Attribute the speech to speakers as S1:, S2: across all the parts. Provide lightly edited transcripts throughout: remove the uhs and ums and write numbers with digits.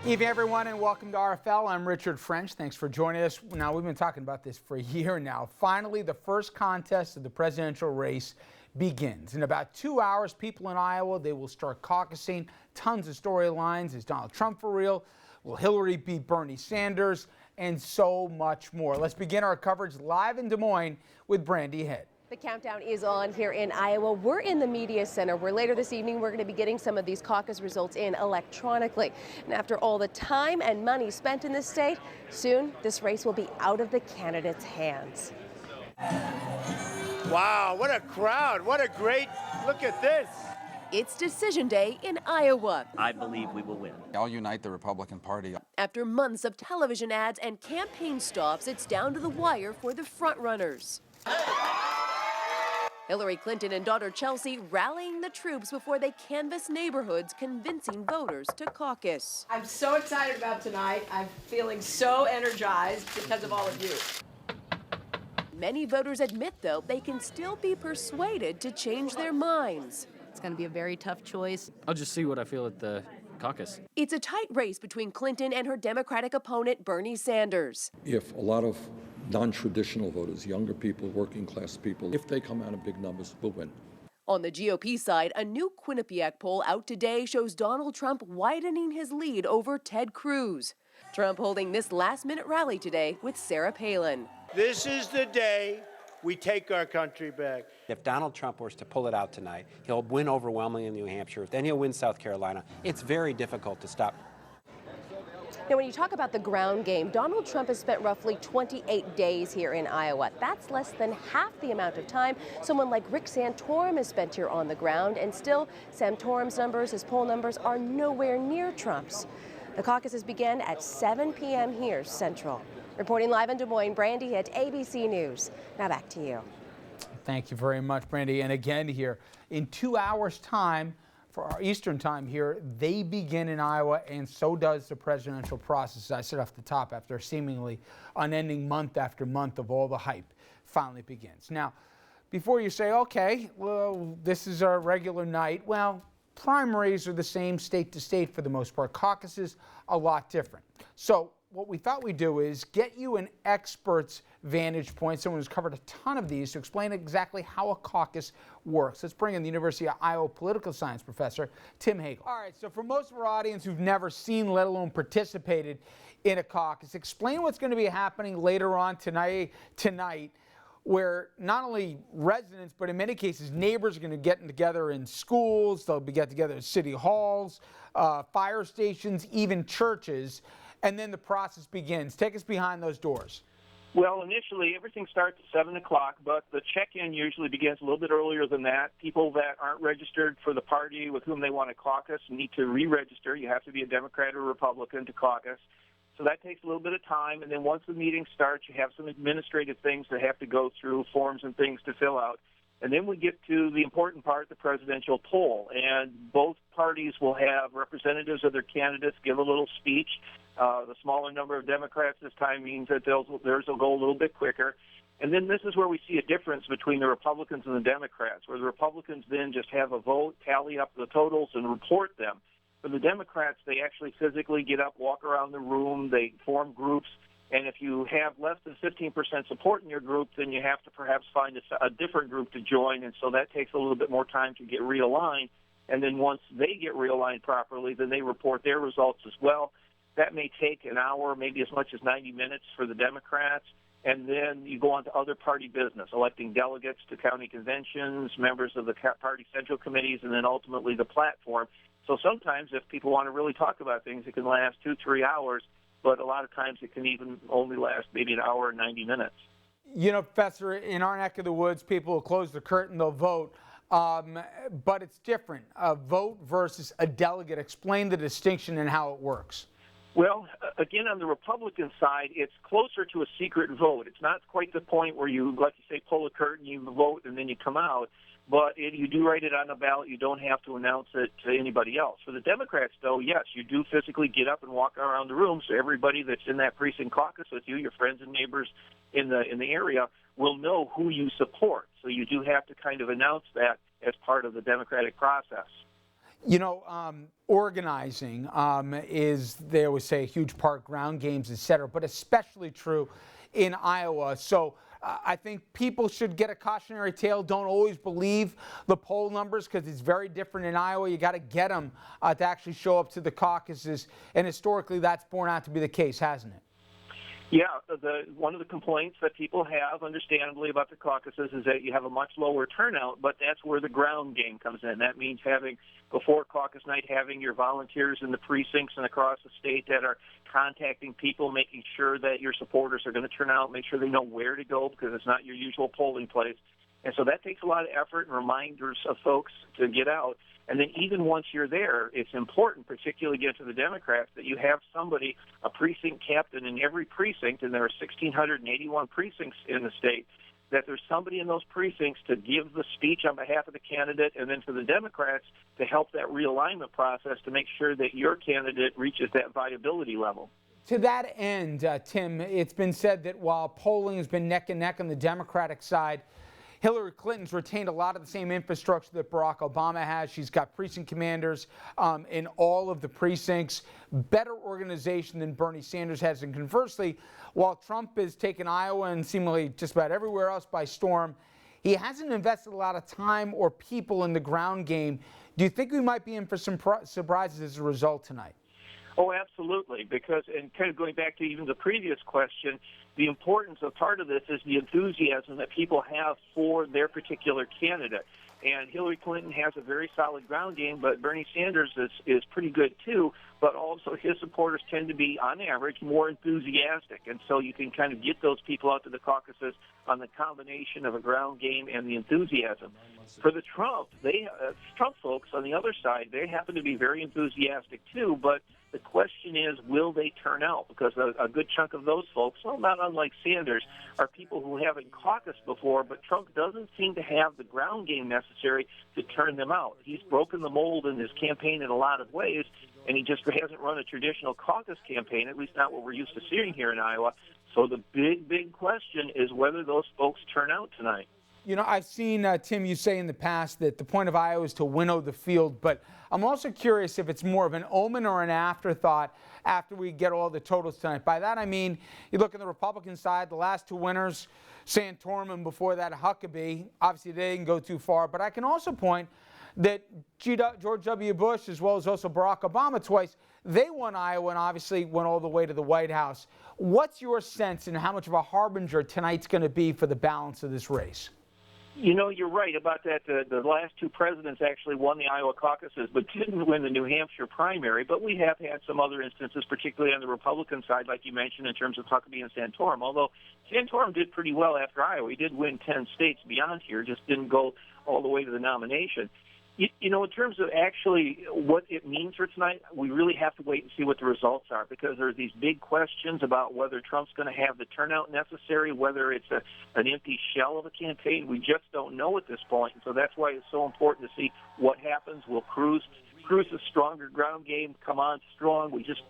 S1: Evening, everyone, and welcome to RFL. I'm Richard French. Thanks for joining us. Now, we've been talking about this for a year now. Finally, the first contest of the presidential race begins. In about 2 hours, people in Iowa, they will start caucusing. Tons of storylines. Is Donald Trump for real? Will Hillary beat Bernie Sanders? And so much more. Let's begin our coverage live in Des Moines with Brandy Head.
S2: The countdown is on here in Iowa. We're in the media center where later this evening we're going to be getting some of these caucus results in electronically. And after all the time and money spent in this state, soon this race will be out of the candidates' hands.
S3: Wow, what a crowd. What a great look at this.
S2: It's decision day in Iowa.
S4: I believe we will win.
S5: I'll unite the Republican Party.
S2: After months of television ads and campaign stops, it's down to the wire for the frontrunners. Hillary Clinton and daughter Chelsea rallying the troops before they canvass neighborhoods, convincing voters to caucus.
S6: I'm so excited about tonight. I'm feeling so energized because of all of you.
S2: Many voters admit, though, they can still be persuaded to change their minds.
S7: It's going to be a very tough choice.
S8: I'll just see what I feel at the caucus.
S2: It's a tight race between Clinton and her Democratic opponent, Bernie Sanders.
S9: If a lot of non-traditional voters, younger people, working class people, if they come out in big numbers, we'll win.
S2: On the GOP side, a new Quinnipiac poll out today shows Donald Trump widening his lead over Ted Cruz. Trump holding this last-minute rally today with Sarah Palin.
S3: This is the day we take our country back.
S4: If Donald Trump were to pull it out tonight, he'll win overwhelmingly in New Hampshire. Then he'll win South Carolina. It's very difficult to stop.
S2: Now, when you talk about the ground game, Donald Trump has spent roughly 28 days here in Iowa. That's less than half the amount of time someone like Rick Santorum has spent here on the ground. And still, Santorum's numbers, his poll numbers, are nowhere near Trump's. The caucuses begin at 7 p.m. here Central. Reporting live in Des Moines, Brandy at ABC News. Now back to you.
S1: Thank you very much, Brandy. And again here, in 2 hours' time, for our Eastern time here, they begin in Iowa, and so does the presidential process. As I said off the top, after a seemingly unending month after month of all the hype, finally begins. Now, before you say, okay, well, this is our regular night, well, primaries are the same state to state for the most part. Caucuses, a lot different. So what we thought we'd do is get you an expert's vantage point, someone who's covered a ton of these, to explain exactly how a caucus works. Let's bring in the University of Iowa political science professor, Tim Hagel. All right, so for most of our audience who've never seen, let alone participated in a caucus, explain what's going to be happening later on tonight, where not only residents, but in many cases, neighbors are going to get together in schools, they'll get together at city halls, fire stations, even churches, and then the process begins. Take us behind those doors.
S10: Well, initially, everything starts at 7 o'clock, but the check-in usually begins a little bit earlier than that. People that aren't registered for the party with whom they want to caucus need to re-register. You have to be a Democrat or Republican to caucus. So that takes a little bit of time, and then once the meeting starts, you have some administrative things that have to go through, forms and things to fill out. And then we get to the important part, the presidential poll. And both parties will have representatives of their candidates give a little speech. The smaller number of Democrats this time means that theirs will go a little bit quicker. And then this is where we see a difference between the Republicans and the Democrats, where the Republicans then just have a vote, tally up the totals, and report them. For the Democrats, they actually physically get up, walk around the room, they form groups. And if you have less than 15% support in your group, then you have to perhaps find a different group to join. And so that takes a little bit more time to get realigned. And then once they get realigned properly, then they report their results as well. That may take an hour, maybe as much as 90 minutes for the Democrats. And then you go on to other party business, electing delegates to county conventions, members of the party central committees, and then ultimately the platform. So sometimes if people want to really talk about things, it can last 2-3 hours. But a lot of times it can even only last maybe an hour and 90 minutes. You know, Professor, in our neck of the woods, people will close the curtain, they'll vote. But it's different, a vote versus a delegate. Explain the distinction and how it works. Well, again, on the Republican side, it's closer to a secret vote. It's not quite the point where you, like you say, pull a curtain, you vote, and then you come out. But you do write it on a ballot. You don't have to announce it to anybody else. For the Democrats, though, yes, you do physically get up and walk around the room. So everybody that's in that precinct caucus with you, your friends and neighbors in the area, will know who you support. So you do have to kind of announce that as part of the Democratic process.
S1: Organizing is, they always say, a huge part, ground games, et cetera, but especially true in Iowa. So I think people should get a cautionary tale. Don't always believe the poll numbers because it's very different in Iowa. You got to get them to actually show up to the caucuses. And historically, that's borne out to be the case, hasn't it?
S10: Yeah, one of the complaints that people have, understandably, about the caucuses is that you have a much lower turnout, but that's where the ground game comes in. That means before caucus night, having your volunteers in the precincts and across the state that are contacting people, making sure that your supporters are going to turn out, make sure they know where to go because it's not your usual polling place. And so that takes a lot of effort and reminders of folks to get out. And then even once you're there, it's important, particularly again to the Democrats, that you have somebody, a precinct captain in every precinct, and there are 1,681 precincts in the state, that there's somebody in those precincts to give the speech on behalf of the candidate, and then for the Democrats to help that realignment process to make sure that your candidate reaches that viability level.
S1: To that end, Tim, it's been said that while polling has been neck and neck on the Democratic side, Hillary Clinton's retained a lot of the same infrastructure that Barack Obama has. She's got precinct commanders in all of the precincts, better organization than Bernie Sanders has. And conversely, while Trump has taken Iowa and seemingly just about everywhere else by storm, he hasn't invested a lot of time or people in the ground game. Do you think we might be in for some surprises as a result tonight?
S10: Oh, absolutely, because, and kind of going back to even the previous question, the importance of part of this is the enthusiasm that people have for their particular candidate. And Hillary Clinton has a very solid ground game, but Bernie Sanders is pretty good too, but also his supporters tend to be, on average, more enthusiastic. And so you can kind of get those people out to the caucuses on the combination of a ground game and the enthusiasm. For the Trump folks on the other side, they happen to be very enthusiastic too, but the question is, will they turn out? Because a good chunk of those folks, well, not unlike Sanders, are people who haven't caucused before, but Trump doesn't seem to have the ground game necessary to turn them out. He's broken the mold in his campaign in a lot of ways, and he just hasn't run a traditional caucus campaign, at least not what we're used to seeing here in Iowa. So the big question is whether those folks turn out tonight.
S1: I've seen, Tim, you say in the past that the point of Iowa is to winnow the field, but I'm also curious if it's more of an omen or an afterthought after we get all the totals tonight. By that I mean, you look on the Republican side, the last two winners, Santorum, and before that Huckabee. Obviously, they didn't go too far, but I can also point that George W. Bush, as well as also Barack Obama twice, they won Iowa and obviously went all the way to the White House. What's your sense and how much of a harbinger tonight's going to be for the balance of this race?
S10: You're right about that. The last two presidents actually won the Iowa caucuses, but didn't win the New Hampshire primary. But we have had some other instances, particularly on the Republican side, like you mentioned, in terms of Huckabee and Santorum. Although Santorum did pretty well after Iowa. He did win 10 states beyond here, just didn't go all the way to the nomination. In terms of actually what it means for tonight, we really have to wait and see what the results are, because there are these big questions about whether Trump's going to have the turnout necessary, whether it's an empty shell of a campaign. We just don't know at this point, and so that's why it's so important to see what happens. Will Cruz's stronger ground game come on strong? We just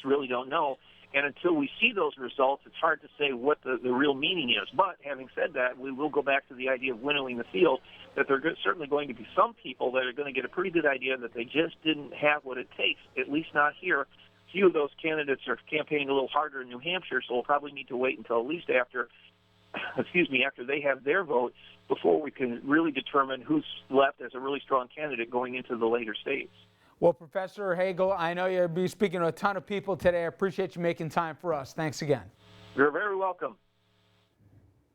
S10: really don't know. And until we see those results, it's hard to say what the real meaning is. But having said that, we will go back to the idea of winnowing the field, that there are certainly going to be some people that are going to get a pretty good idea that they just didn't have what it takes, at least not here. A few of those candidates are campaigning a little harder in New Hampshire, so we'll probably need to wait until at least after they have their vote before we can really determine who's left as a really strong candidate going into the later states.
S1: Well, Professor Hagel, I know you'll be speaking to a ton of people today. I appreciate you making time for us. Thanks again.
S10: You're very welcome.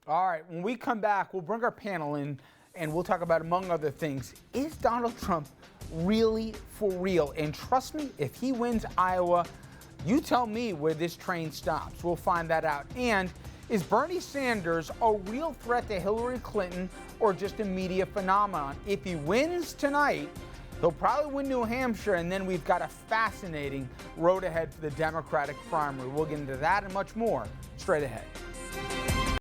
S1: All right, when we come back, we'll bring our panel in and we'll talk about, among other things, is Donald Trump really for real? And trust me, if he wins Iowa, you tell me where this train stops. We'll find that out. And is Bernie Sanders a real threat to Hillary Clinton or just a media phenomenon? If he wins tonight, he'll probably win New Hampshire, and then we've got a fascinating road ahead for the Democratic primary. We'll get into that and much more straight ahead.